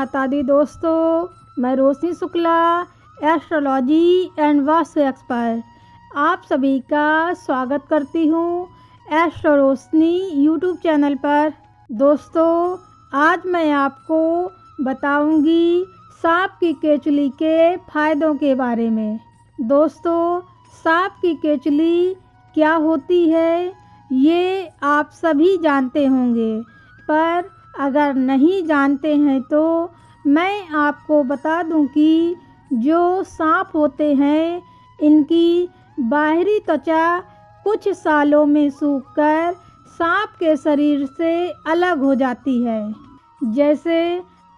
माता दी दोस्तों, मैं Roshni Shukla, astrology and vastu expert आप सभी का स्वागत करती हूँ एस्ट्रो रोशनी यूट्यूब चैनल पर। दोस्तों, आज मैं आपको बताऊंगी सांप की केचुली के फायदों के बारे में। दोस्तों, सांप की केचुली क्या होती है ये आप सभी जानते होंगे, पर अगर नहीं जानते हैं तो मैं आपको बता दूं कि जो सांप होते हैं इनकी बाहरी त्वचा कुछ सालों में सूखकर सांप के शरीर से अलग हो जाती है। जैसे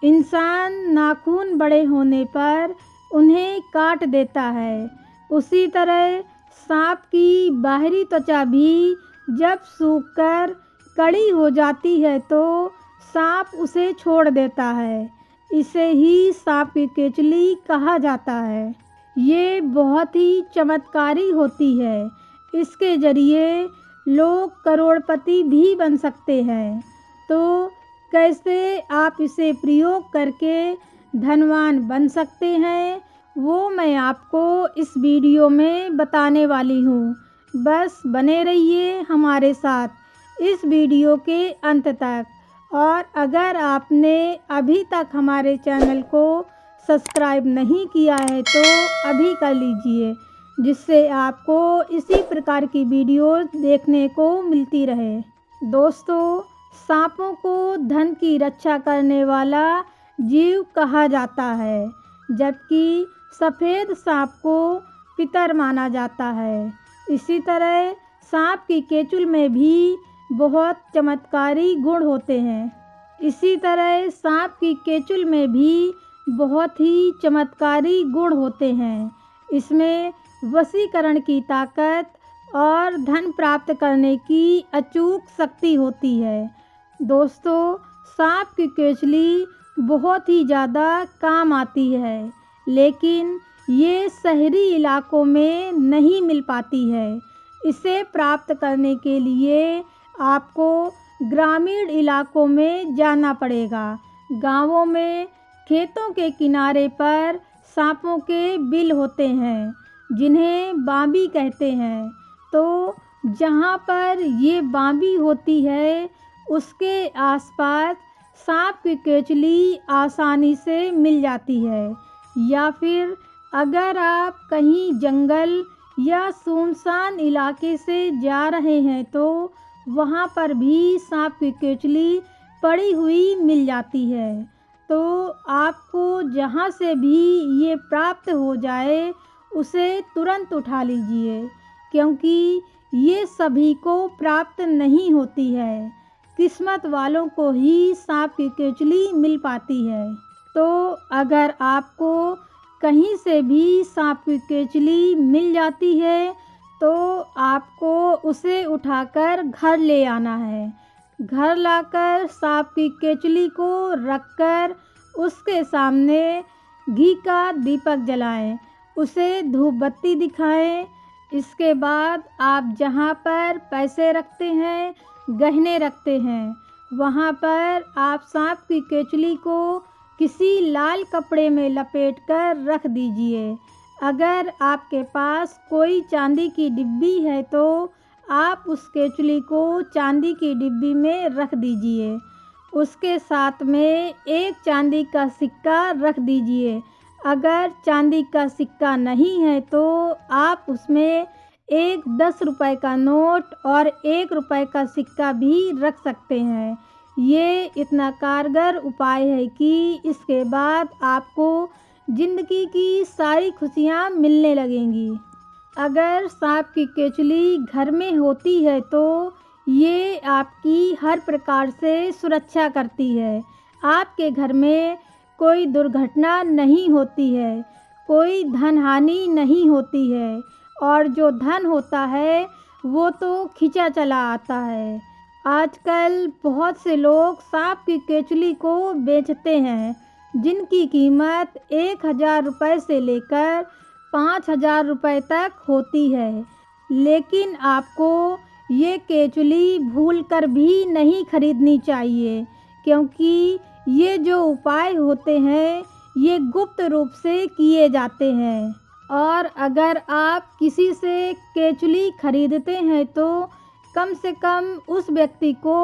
इंसान नाखून बड़े होने पर उन्हें काट देता है, उसी तरह सांप की बाहरी त्वचा भी जब सूखकर कड़ी हो जाती है तो सांप उसे छोड़ देता है। इसे ही सांप की केचुली कहा जाता है। ये बहुत ही चमत्कारी होती है। इसके जरिए लोग करोड़पति भी बन सकते हैं। तो कैसे आप इसे प्रयोग करके धनवान बन सकते हैं वो मैं आपको इस वीडियो में बताने वाली हूँ। बस बने रहिए हमारे साथ इस वीडियो के अंत तक। और अगर आपने अभी तक हमारे चैनल को सब्सक्राइब नहीं किया है तो अभी कर लीजिए, जिससे आपको इसी प्रकार की वीडियो देखने को मिलती रहे। दोस्तों, सांपों को धन की रक्षा करने वाला जीव कहा जाता है, जबकि सफ़ेद सांप को पितर माना जाता है। इसी तरह सांप की केचुल में भी बहुत चमत्कारी गुण होते हैं। इसी तरह सांप की केचुल में भी बहुत ही चमत्कारी गुण होते हैं। इसमें वशीकरण की ताकत और धन प्राप्त करने की अचूक शक्ति होती है। दोस्तों, सांप की केचुली बहुत ही ज़्यादा काम आती है, लेकिन ये शहरी इलाकों में नहीं मिल पाती है। इसे प्राप्त करने के लिए आपको ग्रामीण इलाकों में जाना पड़ेगा। गांवों में खेतों के किनारे पर सांपों के बिल होते हैं, जिन्हें बांबी कहते हैं। तो जहां पर ये बांबी होती है उसके आसपास सांप की केचुली आसानी से मिल जाती है। या फिर अगर आप कहीं जंगल या सुनसान इलाके से जा रहे हैं तो वहाँ पर भी सांप की केचुली पड़ी हुई मिल जाती है। तो आपको जहाँ से भी ये प्राप्त हो जाए उसे तुरंत उठा लीजिए, क्योंकि ये सभी को प्राप्त नहीं होती है। किस्मत वालों को ही सांप की केचुली मिल पाती है। तो अगर आपको कहीं से भी सांप की केचुली मिल जाती है तो आपको उसे उठाकर घर ले आना है। घर लाकर सांप की केचुली को रखकर उसके सामने घी का दीपक जलाएं, उसे धूप बत्ती दिखाएं। इसके बाद आप जहाँ पर पैसे रखते हैं, गहने रखते हैं, वहाँ पर आप सांप की केचुली को किसी लाल कपड़े में लपेटकर रख दीजिए। अगर आपके पास कोई चांदी की डिब्बी है तो आप उस केचुली को चांदी की डिब्बी में रख दीजिए। उसके साथ में एक चांदी का सिक्का रख दीजिए। अगर चांदी का सिक्का नहीं है तो आप उसमें एक 10 रुपए का नोट और 1 रुपए का सिक्का भी रख सकते हैं। ये इतना कारगर उपाय है कि इसके बाद आपको ज़िंदगी की सारी खुशियाँ मिलने लगेंगी। अगर सांप की केचुली घर में होती है तो ये आपकी हर प्रकार से सुरक्षा करती है। आपके घर में कोई दुर्घटना नहीं होती है, कोई धन हानि नहीं होती है, और जो धन होता है वो तो खिंचा चला आता है। आजकल बहुत से लोग सांप की केचुली को बेचते हैं, जिनकी कीमत 1000 रुपये से लेकर 5000 रुपये तक होती है। लेकिन आपको ये केचुली भूल कर भी नहीं खरीदनी चाहिए, क्योंकि ये जो उपाय होते हैं ये गुप्त रूप से किए जाते हैं। और अगर आप किसी से केचुली खरीदते हैं तो कम से कम उस व्यक्ति को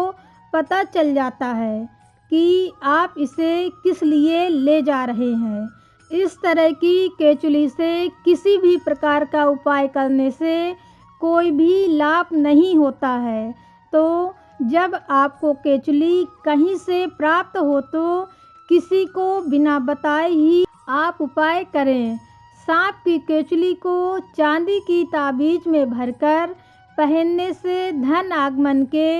पता चल जाता है कि आप इसे किस लिए ले जा रहे हैं। इस तरह की केचुली से किसी भी प्रकार का उपाय करने से कोई भी लाभ नहीं होता है। तो जब आपको केचुली कहीं से प्राप्त हो तो किसी को बिना बताए ही आप उपाय करें। सांप की केचुली को चांदी की ताबीज में भरकर पहनने से धन आगमन के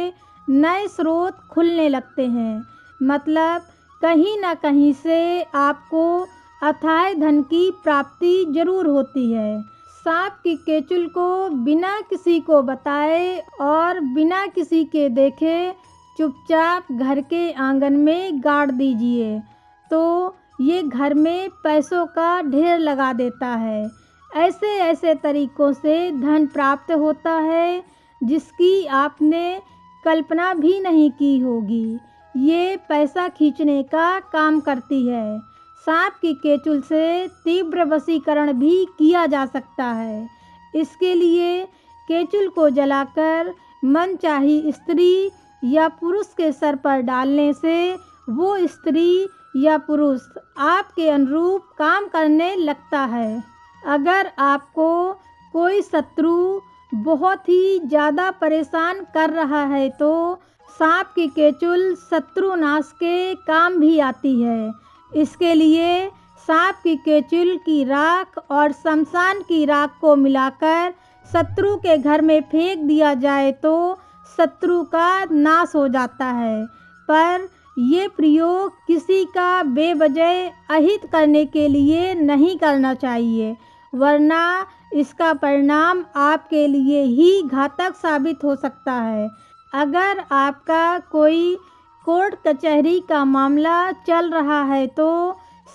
नए स्रोत खुलने लगते हैं। मतलब कहीं ना कहीं से आपको अथाह धन की प्राप्ति जरूर होती है। सांप की केचुल को बिना किसी को बताए और बिना किसी के देखे चुपचाप घर के आंगन में गाड़ दीजिए तो ये घर में पैसों का ढेर लगा देता है। ऐसे ऐसे तरीकों से धन प्राप्त होता है जिसकी आपने कल्पना भी नहीं की होगी। ये पैसा खींचने का काम करती है। सांप की केचुल से तीव्र वशीकरण भी किया जा सकता है। इसके लिए केचुल को जलाकर मनचाही स्त्री या पुरुष के सर पर डालने से वो स्त्री या पुरुष आपके अनुरूप काम करने लगता है। अगर आपको कोई शत्रु बहुत ही ज़्यादा परेशान कर रहा है तो सांप की केचुल शत्रुनाश के काम भी आती है। इसके लिए सांप की केचुल की राख और शमशान की राख को मिलाकर शत्रु के घर में फेंक दिया जाए तो शत्रु का नाश हो जाता है। पर ये प्रयोग किसी का बेवजह अहित करने के लिए नहीं करना चाहिए, वरना इसका परिणाम आपके लिए ही घातक साबित हो सकता है। अगर आपका कोई कोर्ट कचहरी का मामला चल रहा है तो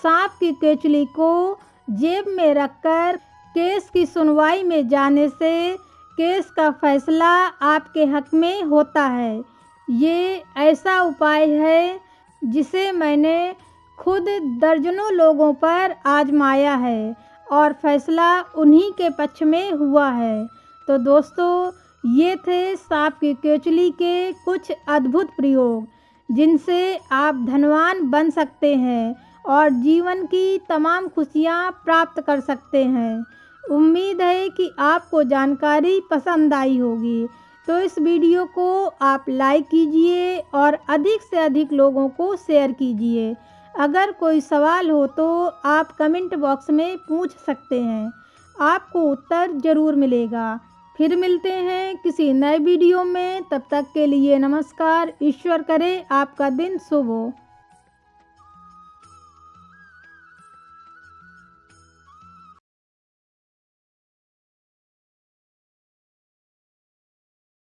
सांप की केचुली को जेब में रखकर केस की सुनवाई में जाने से केस का फैसला आपके हक में होता है। ये ऐसा उपाय है जिसे मैंने खुद दर्जनों लोगों पर आजमाया है और फैसला उन्हीं के पक्ष में हुआ है। तो दोस्तों, ये थे सांप की केचुली के कुछ अद्भुत प्रयोग जिनसे आप धनवान बन सकते हैं और जीवन की तमाम खुशियां प्राप्त कर सकते हैं। उम्मीद है कि आपको जानकारी पसंद आई होगी। तो इस वीडियो को आप लाइक कीजिए और अधिक से अधिक लोगों को शेयर कीजिए। अगर कोई सवाल हो तो आप कमेंट बॉक्स में पूछ सकते हैं, आपको उत्तर ज़रूर मिलेगा। फिर मिलते हैं किसी नए वीडियो में, तब तक के लिए नमस्कार। ईश्वर करे आपका दिन शुभ हो।